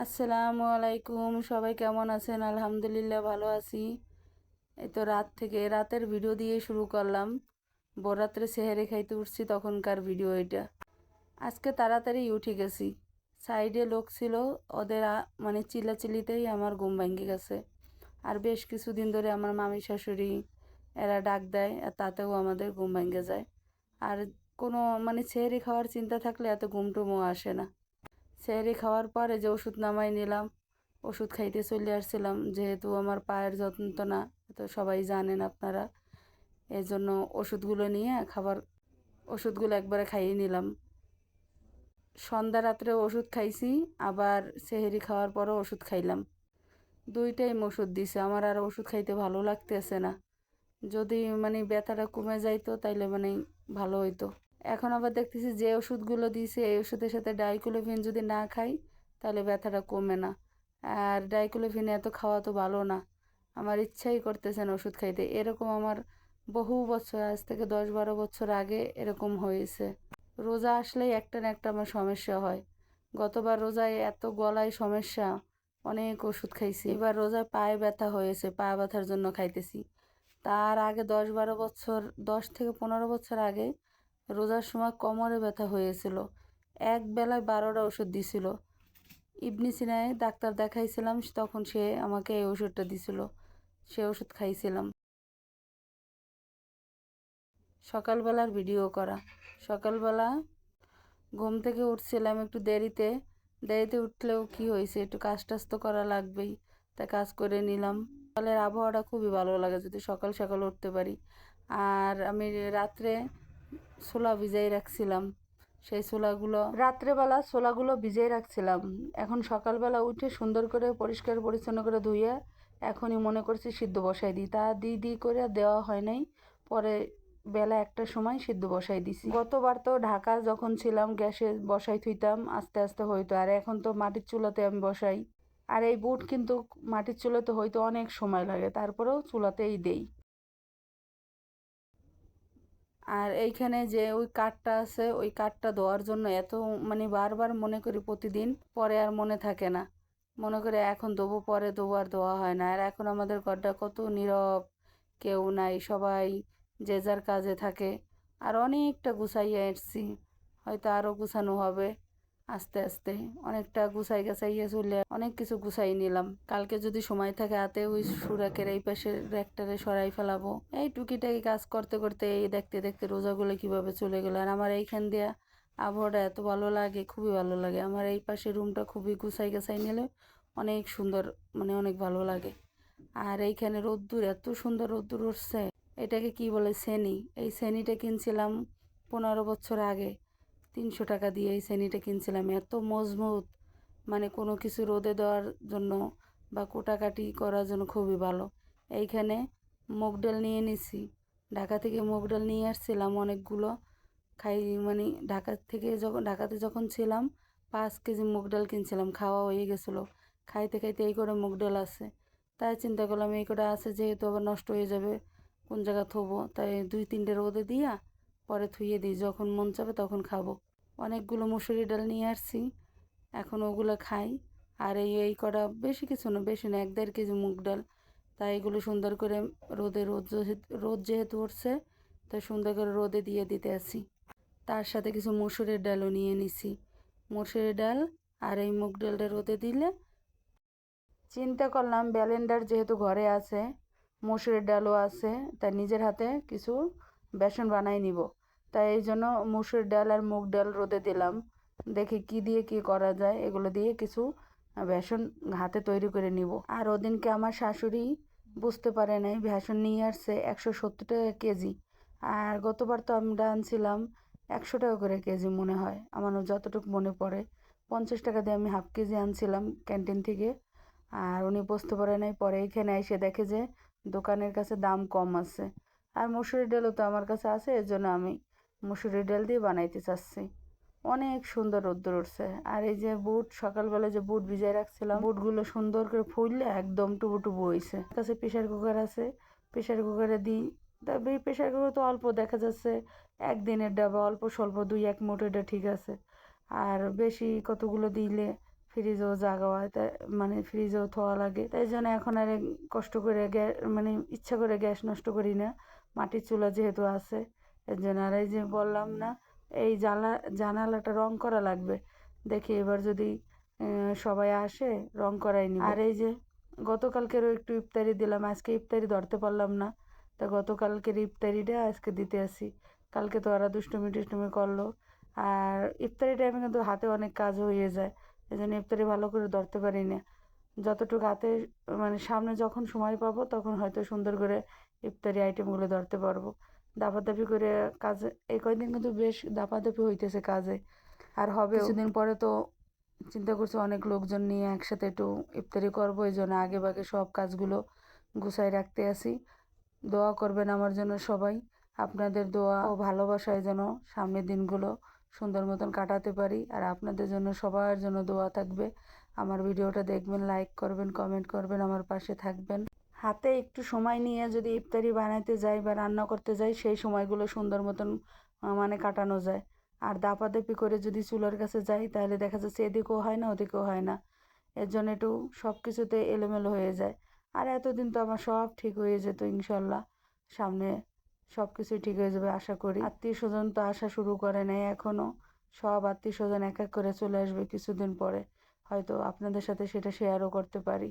আসসালামু আলাইকুম, সবাই কেমন আছেন? আলহামদুলিল্লাহ ভালো আছি। এই তো রাতের ভিডিও দিয়ে শুরু করলাম। বরাত্রে সেহেরে খাইতে উঠছি তখনকার ভিডিও এটা। আজকে তাড়াতাড়ি উঠে গেছি। সাইডে লোক ছিল, ওদের মানে চিল্লাচিল্লিতেই আমার ঘুম ভেঙে গেছে। আর বেশ কিছুদিন ধরে আমার মামি শাশুড়ি এরা ডাক দেয়, আর তাতেও আমাদের ঘুম ভেঙে যায়। আর কোনো মানে সেহেরি খাওয়ার চিন্তা থাকলে এত ঘুম টুমও আসে না। সেহরি খাওয়ার পরে যে ওষুধ নামাই নিলাম, ওষুধ খাইতে চলে আসছিলাম, যেহেতু আমার পায়ের যন্ত্রণা তো সবাই জানেন আপনারা। এই জন্য ওষুধগুলো নিয়ে ওষুধগুলো একবারে খাইয়ে নিলাম। সন্ধ্যা রাত্রে ওষুধ খাইছি, আবার সেহরি খাওয়ার পরও ওষুধ খাইলাম। দুই টাইম ওষুধ দিছে, আমার আর ওষুধ খাইতে ভালো লাগতেছে না। যদি মানে ব্যথাটা কমে যাইতো তাইলে মানে ভালো হইতো। এখন আবার দেখতেছি যে ওষুধগুলো দিয়েছে এই ওষুধের সাথে ডাইক্লোফিন যদি না খাই তাহলে ব্যথাটা কমে না। আর ডাইক্লোফিন এত খাওয়া তো ভালো না। আমার ইচ্ছাই করতেছে না ওষুধ খাইতে। এরকম আমার বহু বছর, আজ থেকে 10-12 বছর আগে এরকম হয়েছে। রোজা আসলেই একটা না একটা আমার সমস্যা হয়। গতবার রোজায় এত গলায় সমস্যা, অনেক ওষুধ খাইছি। এবার রোজায় পায়ে ব্যথা হয়েছে, পা ব্যথার জন্য খাইতেছি। তার আগে 10-12 বছর, 10 থেকে 15 বছর আগে রোজার সময় কোমরে ব্যথা হয়েছিল। এক বেলায় 12টা ওষুধ দিছিল। ইবনে সিনায় ডাক্তার দেখাইছিলাম, তখন সে আমাকে এই ওষুধটা দিছিল, সে ওষুধ খাইছিলাম। সকালবেলার ভিডিও করা। সকালবেলা ঘুম থেকে উঠছিলাম একটু দেরিতে। দেরিতে উঠলেও কি হয়েছে, একটু কাজ টাজ তো করা লাগবেই, তাই কাজ করে নিলাম। সকালের আবহাওয়াটা খুবই ভালো লাগে যদি সকাল সকাল উঠতে পারি। আর আমি রাত্রে ছোলা ভিজাই রাখছিলাম, সেই ছোলাগুলো ভিজিয়ে রাখছিলাম। এখন সকালবেলা উঠে সুন্দর করে পরিষ্কার পরিচ্ছন্ন করে ধুয়ে এখনই মনে করছি সিদ্ধ বসাই দিই। তা দিই করে দেওয়া হয় নাই, পরে বেলা 1টার সময় সিদ্ধ বসাই দিছি। গতবার তো ঢাকা যখন ছিলাম গ্যাসে বসাই থুইতাম, আস্তে আস্তে হইতো। আর এখন তো মাটির চুলাতে আমি বসাই। আর এই বুট কিন্তু মাটির চুলাতে হইতে অনেক সময় লাগে, তারপরেও চুলাতেই দেই। আর এইখানে যে ওই কাঠটা আছে, ওই কাঠটা ধোয়ার জন্য এত মানে বারবার মনে করি প্রতিদিন, পরে আর মনে থাকে না। মনে করে এখন ধোবো, পরে ধোবো, আর ধোয়া হয় না। আর এখন আমাদের ঘরটা কত নীরব, কেউ নাই, সবাই যে যার কাজে থাকে। আর অনেকটা গুছাইয়া এসছি, হয়তো আরও গুছানো হবে আস্তে আস্তে। অনেকটা গুছাই গাছাইয়া চলে অনেক কিছু গুছাই নিলাম। কালকে যদি সময় থাকে হাতে ওই সুরাকের এই পাশের র্যাকটারে সরাই ফেলাবো। এই টুকিটাকি কাজ করতে করতে এই দেখতে দেখতে রোজাগুলো কিভাবে চলে গেল। আর আমার এইখান দিয়া আবহাওয়াটা এত ভালো লাগে, খুবই ভালো লাগে। আমার এই পাশের রুমটা খুবই গুছাই গাছাই নিলে অনেক সুন্দর, মানে অনেক ভালো লাগে। আর এইখানে রোদ্দুর, এত সুন্দর রোদ্দুর উঠছে। এটাকে কি বলে, সেনি। এই সেনিটা কিনছিলাম 15 বছর আগে। 300 টাকা দিয়ে এই সেনিটা কিনছিলাম। এত মজবুত, মানে কোনো কিছু রোদে দেওয়ার জন্য বা কোটাকাটি করার জন্য খুবই ভালো। এইখানে মুগ ডাল নিয়ে নিছি। ঢাকা থেকে মুগ ডাল নিয়ে আসছিলাম অনেকগুলো। খাই মানে ঢাকাতে যখন ছিলাম 5 কেজি মুগ ডাল কিনছিলাম, খাওয়া হয়ে গেছিলো। খাইতে খাইতে এই করে মুগ ডাল আছে, তাই চিন্তা করলাম এই কটা আছে যেহেতু আবার নষ্ট হয়ে যাবে, কোন জায়গা থবো, তাই 2-3টে রোদে দিয়া পরে থুয়ে দিই, যখন মন চাবে তখন খাবো। অনেকগুলো মুসুরি ডাল নিয়ে আসছি, এখন ওগুলো খাই। আর এই কটা, বেশি কিছু না, বেশি না, 1-1.5 কেজি মুগ ডাল। তাই এগুলো সুন্দর করে রোদ যেহেতু উঠছে, তাই সুন্দর করে রোদে দিয়ে দিতে আসি। তার সাথে কিছু মসুরের ডালও নিয়ে নিছি। মসুরের ডাল আর এই মুগ ডালটা রোদে দিলে, চিন্তা করলাম ব্যালেন্ডার যেহেতু ঘরে আছে, মসুরের ডালও আছে, তাই নিজের হাতে কিছু বেসন বানাই নিব। তাই এই জন্য মসুর ডাল আর মুগ ডাল রোদে দিলাম। দেখি কি দিয়ে কি করা যায়, এগুলো দিয়ে কিছু বেসন হাতে তৈরি করে নিব। আর ওদিনকে আমার শাশুড়ি বুঝতে পারে নাই, বেসন নিয়ে আসছে 170 টাকা কেজি। আর গতবার তো আমরা আনছিলাম 100 টাকা করে কেজি মনে হয়, আমার যতটুকু মনে পড়ে। 50 টাকা দিয়ে আমি 1/2 কেজি আনছিলাম ক্যান্টিন থেকে। আর উনি বুঝতে পারে নাই, পরে এখানে এসে দেখে যে দোকানের কাছে দাম কম আছে। আর মসুরির ডালও তো আমার কাছে আছে, এর জন্য আমি মসুরির ডাল দিয়ে বানাইতে চাচ্ছি। অনেক সুন্দর রোদ্দুর উঠছে। আর এই যে বুট, সকালবেলা যে বুট ভিজাই রাখছিলাম, বুটগুলো সুন্দর করে ফুললে একদম টুবু টুবু হয়েছে। কাছে প্রেশার কুকার আছে, প্রেশার কুকারে দিই। তবে এই প্রেশার কুকার তো অল্প দেখা যাচ্ছে, একদিনের ডাবা, অল্প স্বল্প 2-1 মুঠ, এটা ঠিক আছে। আর বেশি কতগুলো দিলে ফ্রিজেও জাগা হয়, তাই মানে ফ্রিজেও থোয়া লাগে, তাই জন্য এখন আর কষ্ট করে মানে ইচ্ছা করে গ্যাস নষ্ট করি না, মাটির চুলা যেহেতু আছে এর জন্য। আর এই যে বললাম না, এই জানালাটা রং করা লাগবে, দেখি এবার যদি সবাই আসে রং করাই নিব। আর এই যে গতকালকেরও একটু ইফতারি দিলাম, আজকে ইফতারি ধরতে পারলাম না, তা গতকালকের ইফতারিটা আজকে দিতে আসি। কালকে তো ওরা দুষ্টুমি টুষ্টুমি করলো, আর ইফতারি টাইমে কিন্তু হাতে অনেক কাজ হয়ে যায়, এই জন্য ইফতারি ভালো করে ধরতে পারি না। যতটুকু হাতে মানে সামনে যখন সময় পাবো তখন হয়তো সুন্দর করে ইফতারি আইটেমগুলো ধরতে পারবো। দাপাদাপি করে কাজে এই কয়দিন কিন্তু বেশ দাপাদাপি হইতেছে কাজে, আর হবে কিছুদিন পরে তো চিন্তা করছি অনেক লোকজন নিয়ে একসাথে একটু ইফতারি করবো, এই জন্য আগে ভাগে সব কাজগুলো গুছাই রাখতে আসি। দোয়া করবেন আমার জন্য সবাই, আপনাদের দোয়া ও ভালোবাসায় যেন সামনের দিনগুলো সুন্দর মতন কাটাতে পারি। আর আপনাদের জন্য সবার জন্য দোয়া থাকবে। আমার ভিডিওটা দেখবেন, লাইক করবেন, কমেন্ট করবেন, আমার পাশে থাকবেন। হাতে একটু সময় নিয়ে যদি ইফতারি বানাইতে যাই বা রান্না করতে যাই, সেই সময়গুলো সুন্দর মতন মানে কাটানো যায়। আর দাপাদাপি করে যদি চুলার কাছে যাই তাহলে দেখা যাচ্ছে এদিকেও হয় না ওদিকেও হয় না, এর জন্য একটু সব কিছুতে এলোমেলো হয়ে যায়। আর এতদিন তো আমার সব ঠিক হয়ে যেত ইনশাল্লাহ, সামনে সব কিছুই ঠিক হয়ে যাবে আশা করি। আত্মীয় স্বজন তো আসা শুরু করে নাই এখনও, সব আত্মীয় স্বজন এক এক করে চলে আসবে কিছুদিন পরে, হয়তো আপনাদের সাথে সেটা শেয়ারও করতে পারি।